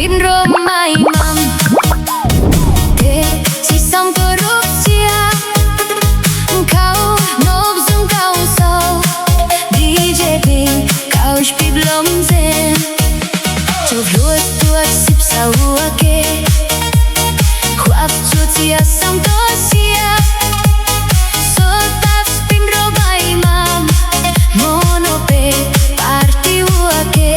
mai mam. Te si sam korupcja, kau nobzum kau so. DJ Pink, kau śpi blomzen. Co wrót tuat sip sa uake. Chłopcu ja sam to sia. Sotav spin robai mam. Monope party uake.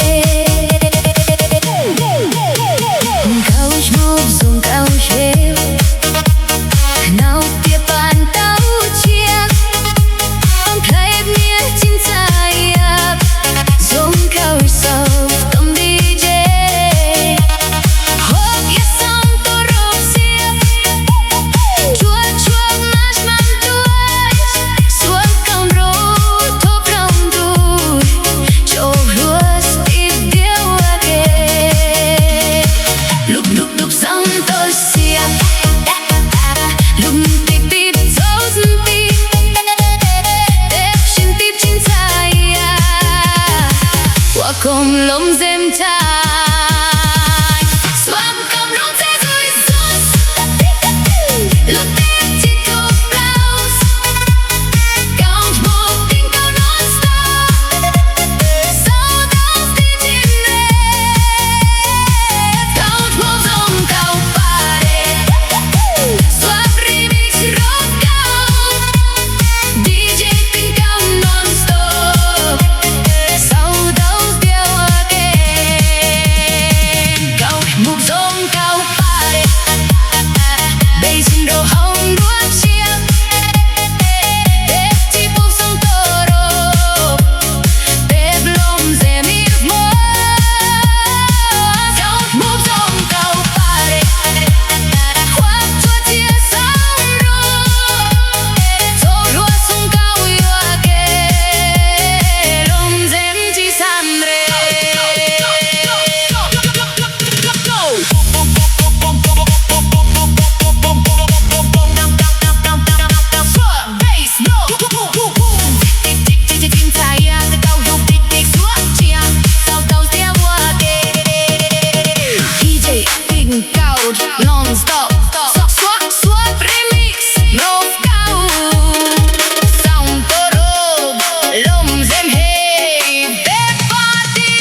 Kom lom zem tai swam kom lom te zui sus lo te ti to blouse count more think go non stop so does the dinner count more zon kau pare swap remix rock out DJ Pink go non stop so non-stop, swap remix, knockout sound torob, lom zem hey, de party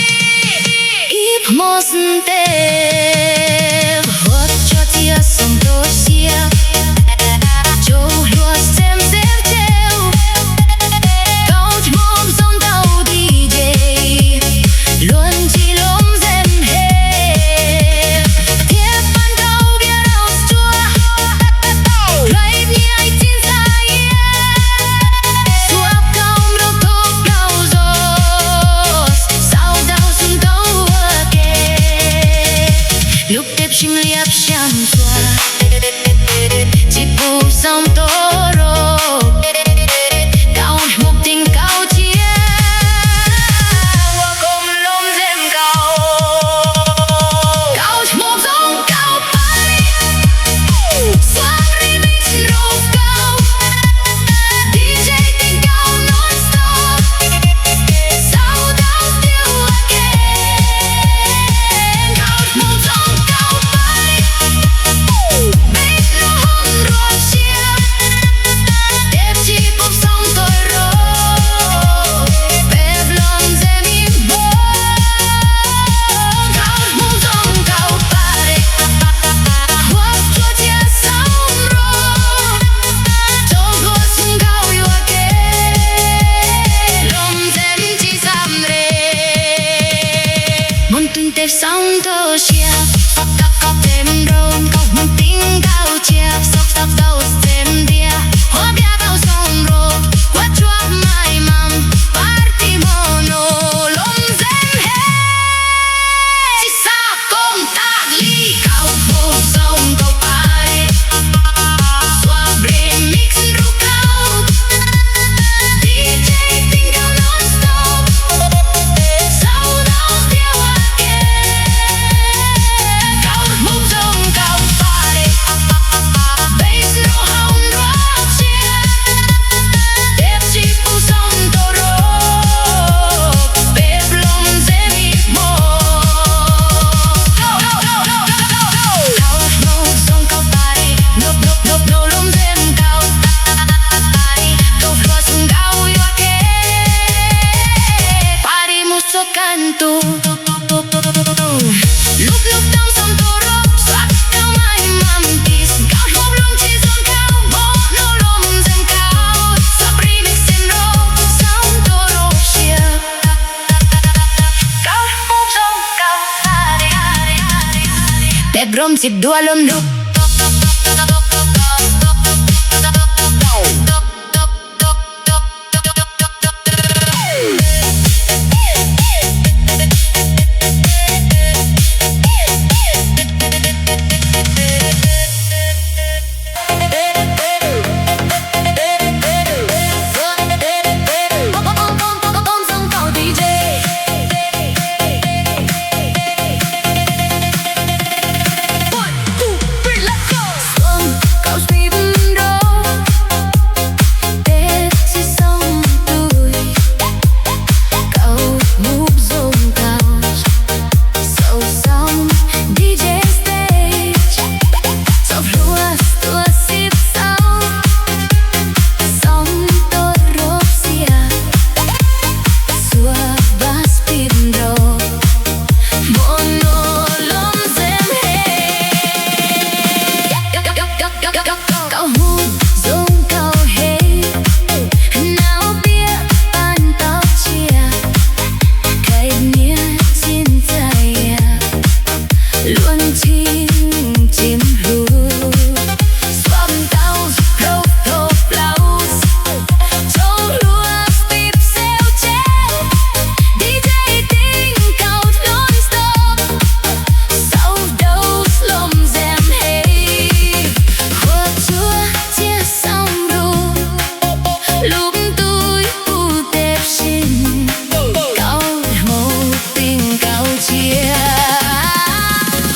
ip mosen tev, hot chotia santosia, jo luas zem zem teu, count mob zon dau DJ, luan chi lom zem hey. Shim liap sham tua Tipu sam toro Kau shmuk ting kau chia Wakom lom zem kau Kau shmuk zong kau pari Swap remix roof kau DJ Pink kau non-stop Saudade teu again Kau shmuk zong kau Santo chef, kau tem ron, kau penting kau chef, sok kau tem dia, hobia kau sonro, what drop my mom, party mono, lom zem hey, si sa kom tagli, kau po song kau pare, swap remix rock out, DJ Pink kau non-stop, saudade teu Kau move zong kau pare, bass no home rock shit. đẹp rôm dịp đua lôm đúc.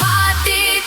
Party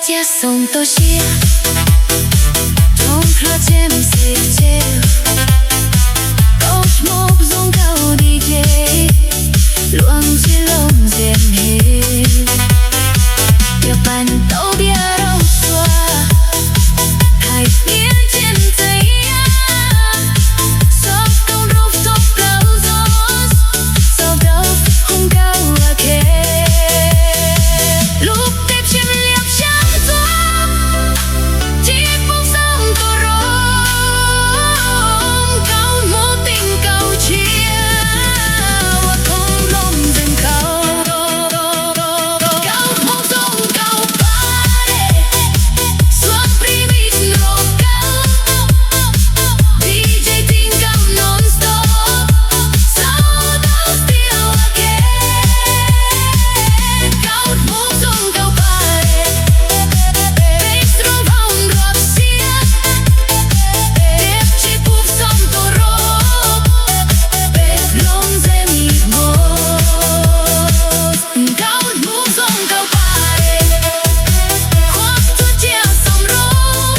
Bracia są to siła, trong chlociem syf ciel. Coach mục dung cầu DJ, luồng chi lông dèm hiền. Việc bàn tấu bia rau xua, hai miếng trên giấy. Sóc câu rooftop lâu gió, sau đâu không câu ở kề. Lúc đẹp chim liệp trắng gió, chỉ buông sông tô rôm. Câu mô tình câu chia, và không lom dần câu. Câu mô sông câu pare, suon remix local. DJ ting câu non stop, sau đó still again. Câu mô sông câu pare, bass drum vòng drop sia. Đẹp chỉ buông sông tô rôm, bếp lông dê mịt mốt. Câu mô sông câu pare, khoác chuột chia sông rôm.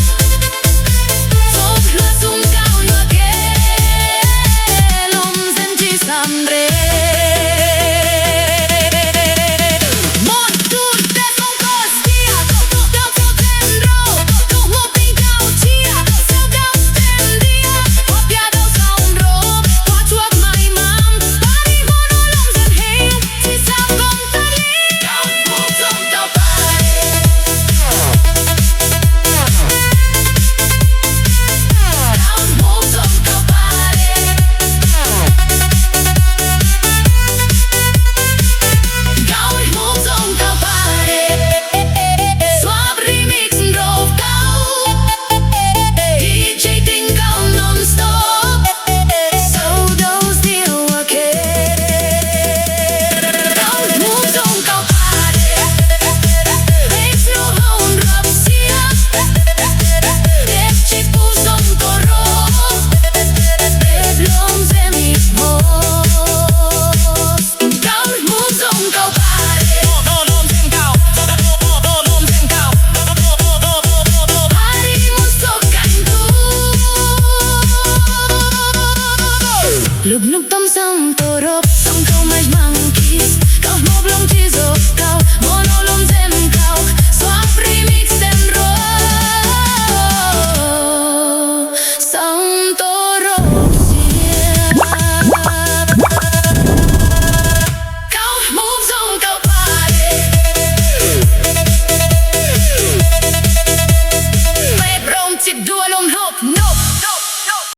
Sop lúa sung cao nhựa kê, lông dê chỉ sam re. Một chút để không có stia, đâu có thêm rau, câu mô tình câu chia, sau đó tên dia, hoa bia đâu sông rôm, hoa chuột mày mam, marijuana lông dê hiu, chỉ sao không ta lý. Câu mô sông câu pare, câu mô sông câu pare. Câu mô sông câu pare, swap remix drop câu. DJ ting câu non stop, sau đâu still again. Câu mô sông câu pare, bass no home drop sia. Đẹp chỉ buông sông tô rôm, bếp lông dê mịt mốt. Câu mô sông câu pare, harimo sokan tu. Lúc lúc tâm sông tô rộp, sông câu mạch mang kiss. Câu mô blong chỉ dọc câu, mono lông dèm câu. Swap remix dèm rô, sông tô rộp sia. Câu mô sông câu pare, bếp rôm chỉ đua lông hộp nộp.